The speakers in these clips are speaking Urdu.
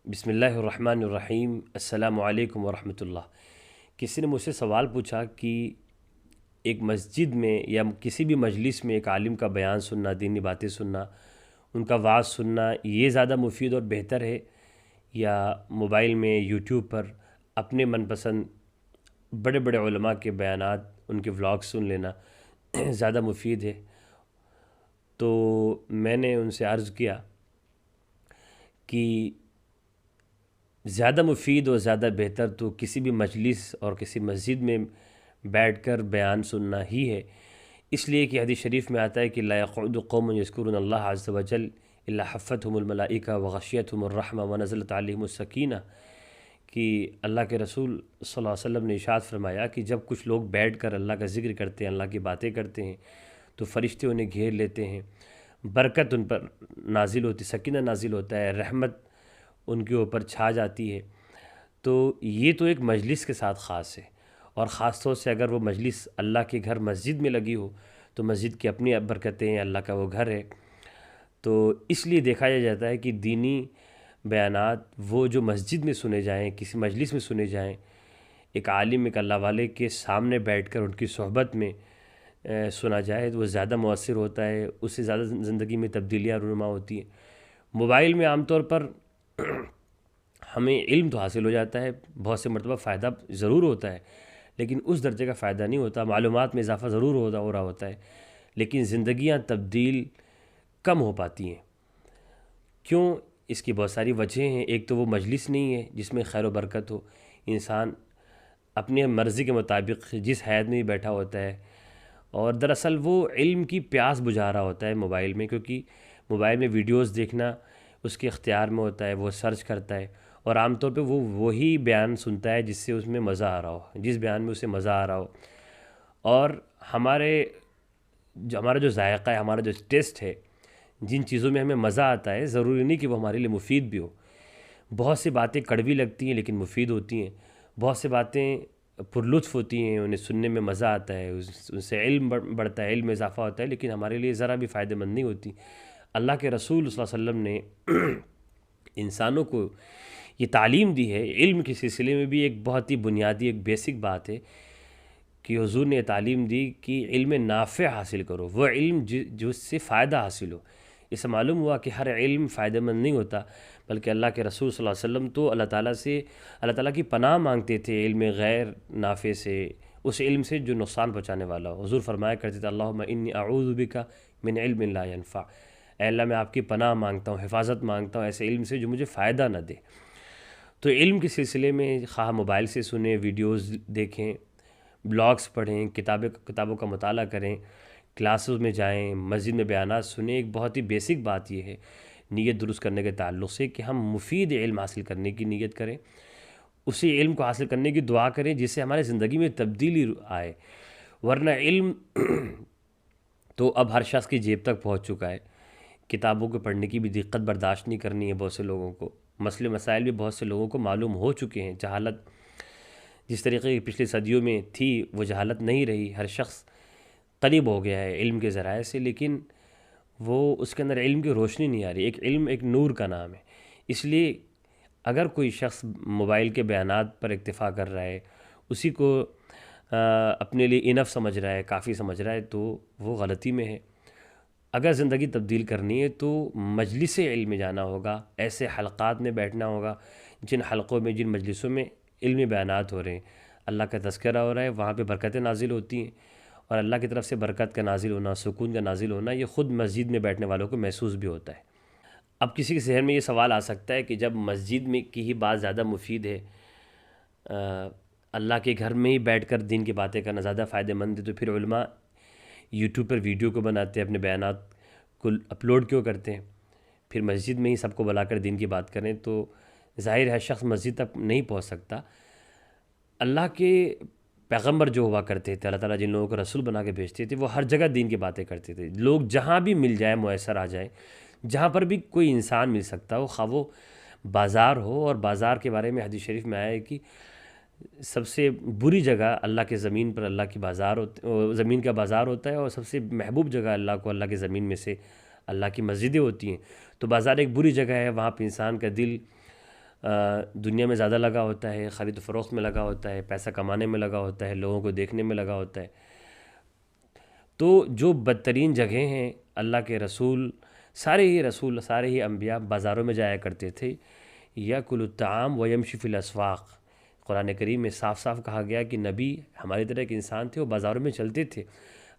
بسم اللہ الرحمن الرحیم۔ السلام علیکم ورحمۃ اللہ۔ کسی نے مجھ سے سوال پوچھا کہ ایک مسجد میں یا کسی بھی مجلس میں ایک عالم کا بیان سننا، دینی باتیں سننا، ان کا وعظ سننا، یہ زیادہ مفید اور بہتر ہے یا موبائل میں یوٹیوب پر اپنے من پسند بڑے بڑے علماء کے بیانات، ان کے ولاگ سن لینا زیادہ مفید ہے؟ تو میں نے ان سے عرض کیا کہ زیادہ مفید اور زیادہ بہتر تو کسی بھی مجلس اور کسی مسجد میں بیٹھ کر بیان سننا ہی ہے، اس لیے کہ حدیث شریف میں آتا ہے کہ لا يقعد قوم يذكرون اللہ عز وجل الا حفتهم الملائکہ وغشیتهم الرحمہ ونزلت علیہم السکینہ، کہ اللہ کے رسول صلی اللہ علیہ وسلم نے ارشاد فرمایا کہ جب کچھ لوگ بیٹھ کر اللہ کا ذکر کرتے ہیں، اللہ کی باتیں کرتے ہیں، تو فرشتے انہیں گھیر لیتے ہیں، برکت ان پر نازل ہوتی، سکینہ نازل ہوتا ہے، رحمت ان کے اوپر چھا جاتی ہے۔ تو یہ تو ایک مجلس کے ساتھ خاص ہے، اور خاص طور سے اگر وہ مجلس اللہ کے گھر مسجد میں لگی ہو تو مسجد کی اپنی برکتیں ہیں، اللہ کا وہ گھر ہے۔ تو اس لیے دیکھا جاتا ہے کہ دینی بیانات وہ جو مسجد میں سنے جائیں، کسی مجلس میں سنے جائیں، ایک عالم، ایک اللہ والے کے سامنے بیٹھ کر ان کی صحبت میں سنا جائے تو وہ زیادہ مؤثر ہوتا ہے، اس سے زیادہ زندگی میں تبدیلیاں رونما ہوتی ہیں۔ موبائل میں عام طور پر ہمیں علم تو حاصل ہو جاتا ہے، بہت سے مرتبہ فائدہ ضرور ہوتا ہے، لیکن اس درجے کا فائدہ نہیں ہوتا۔ معلومات میں اضافہ ضرور ہو رہا ہوتا ہے، لیکن زندگیاں تبدیل کم ہو پاتی ہیں۔ کیوں؟ اس کی بہت ساری وجہیں ہیں۔ ایک تو وہ مجلس نہیں ہے جس میں خیر و برکت ہو، انسان اپنی مرضی کے مطابق جس حیات میں بھی بیٹھا ہوتا ہے، اور دراصل وہ علم کی پیاس بجھا رہا ہوتا ہے موبائل میں، کیونکہ موبائل میں ویڈیوز دیکھنا اس کے اختیار میں ہوتا ہے، وہ سرچ کرتا ہے، اور عام طور پہ وہ وہی بیان سنتا ہے جس سے اس میں مزہ آ رہا ہو، جس بیان میں اسے مزہ آ رہا ہو۔ اور ہمارا جو ذائقہ ہے، ہمارا جو ٹیسٹ ہے، جن چیزوں میں ہمیں مزہ آتا ہے، ضروری نہیں کہ وہ ہمارے لیے مفید بھی ہو۔ بہت سی باتیں کڑوی لگتی ہیں لیکن مفید ہوتی ہیں، بہت سی باتیں پرلطف ہوتی ہیں، انہیں سننے میں مزہ آتا ہے، ان سے علم بڑھتا ہے، علم میں اضافہ ہوتا ہے، لیکن ہمارے لیے ذرا بھی فائدہ مند نہیں ہوتی۔ اللہ کے رسول صلی اللہ علیہ وسلم نے انسانوں کو یہ تعلیم دی ہے۔ علم کے سلسلے میں بھی ایک بہت ہی بنیادی، ایک بیسک بات ہے کہ حضور نے تعلیم دی کہ علم نافع حاصل کرو، وہ علم جو اس سے فائدہ حاصل ہو۔ اس سے معلوم ہوا کہ ہر علم فائدہ مند نہیں ہوتا، بلکہ اللہ کے رسول صلی اللہ علیہ وسلم تو اللہ تعالیٰ کی پناہ مانگتے تھے علم غیر نافع سے، اس علم سے جو نقصان پہنچانے والا ہو۔ حضور فرمایا کرتے تھے اللہم انی اعوذ بک من علم لا ینفع، اے اللہ میں آپ کی پناہ مانگتا ہوں، حفاظت مانگتا ہوں ایسے علم سے جو مجھے فائدہ نہ دے۔ تو علم کے سلسلے میں خواہ موبائل سے سنیں، ویڈیوز دیکھیں، بلاگز پڑھیں، کتابوں کا مطالعہ کریں، کلاسز میں جائیں، مسجد میں بیانات سنیں، ایک بہت ہی بیسک بات یہ ہے نیت درست کرنے کے تعلق سے کہ ہم مفید علم حاصل کرنے کی نیت کریں، اسی علم کو حاصل کرنے کی دعا کریں جس سے ہمارے زندگی میں تبدیلی آئے۔ ورنہ علم تو اب ہر شخص کی جیب تک پہنچ چکا ہے، کتابوں کو پڑھنے کی بھی دقت برداشت نہیں کرنی ہے بہت سے لوگوں کو، مسئلے مسائل بھی بہت سے لوگوں کو معلوم ہو چکے ہیں، جہالت جس طریقے کی پچھلی صدیوں میں تھی وہ جہالت نہیں رہی، ہر شخص قریب ہو گیا ہے علم کے ذرائع سے، لیکن وہ اس کے اندر علم کی روشنی نہیں آ رہی۔ ایک علم ایک نور کا نام ہے، اس لیے اگر کوئی شخص موبائل کے بیانات پر اکتفا کر رہا ہے، اسی کو اپنے لیے انف سمجھ رہا ہے، کافی سمجھ رہا ہے، تو وہ غلطی میں ہے۔ اگر زندگی تبدیل کرنی ہے تو مجلس علم میں جانا ہوگا، ایسے حلقات میں بیٹھنا ہوگا جن حلقوں میں، جن مجلسوں میں علمی بیانات ہو رہے ہیں، اللہ کا تذکرہ ہو رہا ہے، وہاں پہ برکتیں نازل ہوتی ہیں، اور اللہ کی طرف سے برکت کا نازل ہونا، سکون کا نازل ہونا، یہ خود مسجد میں بیٹھنے والوں کو محسوس بھی ہوتا ہے۔ اب کسی کے ذہن میں یہ سوال آ سکتا ہے کہ جب مسجد میں کی ہی بات زیادہ مفید ہے، اللہ کے گھر میں ہی بیٹھ کر دین کی باتیں کرنا زیادہ فائدہ مند ہے، تو پھر علماء یوٹیوب پر ویڈیو کو بناتے ہیں، اپنے بیانات کو اپلوڈ کیوں کرتے ہیں؟ پھر مسجد میں ہی سب کو بلا کر دین کی بات کریں تو ظاہر ہے شخص مسجد تک نہیں پہنچ سکتا۔ اللہ کے پیغمبر جو ہوا کرتے تھے، اللہ تعالیٰ جن لوگوں کو رسول بنا کے بھیجتے تھے، وہ ہر جگہ دین کی باتیں کرتے تھے، لوگ جہاں بھی مل جائیں، میسر آ جائیں، جہاں پر بھی کوئی انسان مل سکتا ہو، خواہ وہ بازار ہو، اور بازار کے بارے میں حدیث شریف میں آیا ہے کہ سب سے بری جگہ اللہ کے زمین پر اللہ کی بازار زمین کا بازار ہوتا ہے، اور سب سے محبوب جگہ اللہ کو اللہ کے زمین میں سے اللہ کی مسجدیں ہوتی ہیں۔ تو بازار ایک بری جگہ ہے، وہاں پہ انسان کا دل دنیا میں زیادہ لگا ہوتا ہے، خرید و فروخت میں لگا ہوتا ہے، پیسہ کمانے میں لگا ہوتا ہے، لوگوں کو دیکھنے میں لگا ہوتا ہے۔ تو جو بدترین جگہیں ہیں، اللہ کے رسول، سارے ہی انبیاء بازاروں میں جایا کرتے تھے۔ یاکل الطعام ویمشی فی الاسواق، قرآن کریم میں صاف صاف کہا گیا کہ نبی ہماری طرح ایک انسان تھے، وہ بازاروں میں چلتے تھے۔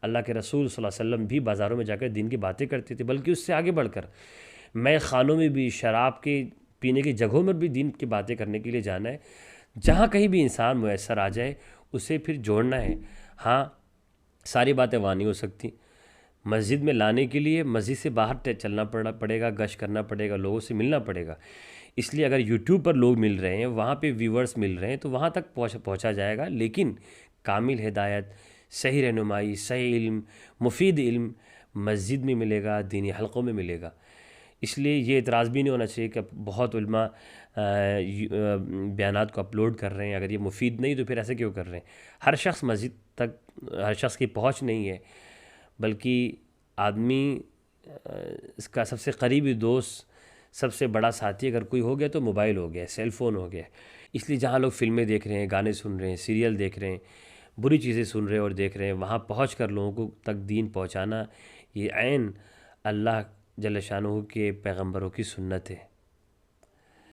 اللہ کے رسول صلی اللہ علیہ وسلم بھی بازاروں میں جا کر دین کی باتیں کرتے تھے، بلکہ اس سے آگے بڑھ کر میں خانوں میں بھی، شراب کے پینے کی جگہوں میں بھی دین کی باتیں کرنے کے لیے جانا ہے۔ جہاں کہیں بھی انسان میسر آ جائے اسے پھر جوڑنا ہے۔ ہاں، ساری باتیں وہاں نہیں ہو سکتی۔ مسجد میں لانے کے لیے مسجد سے باہر چلنا پڑے گا، گشت کرنا پڑے گا، لوگوں سے ملنا پڑے گا۔ اس لیے اگر یوٹیوب پر لوگ مل رہے ہیں، وہاں پہ ویورز مل رہے ہیں، تو وہاں تک پہنچا جائے گا، لیکن کامل ہدایت، صحیح رہنمائی، صحیح علم، مفید علم مسجد میں ملے گا، دینی حلقوں میں ملے گا۔ اس لیے یہ اعتراض بھی نہیں ہونا چاہیے کہ بہت علماء بیانات کو اپلوڈ کر رہے ہیں، اگر یہ مفید نہیں تو پھر ایسے کیوں کر رہے ہیں؟ ہر شخص مسجد تک، ہر شخص کی پہنچ نہیں ہے، بلکہ آدمی اس کا سب سے قریبی دوست، سب سے بڑا ساتھی اگر کوئی ہو گیا تو موبائل ہو گیا، سیل فون ہو گیا۔ اس لیے جہاں لوگ فلمیں دیکھ رہے ہیں، گانے سن رہے ہیں، سیریل دیکھ رہے ہیں، بری چیزیں سن رہے ہیں اور دیکھ رہے ہیں، وہاں پہنچ کر لوگوں کو تک دین پہنچانا، یہ عین اللہ جل شانہ کے پیغمبروں کی سنت ہے۔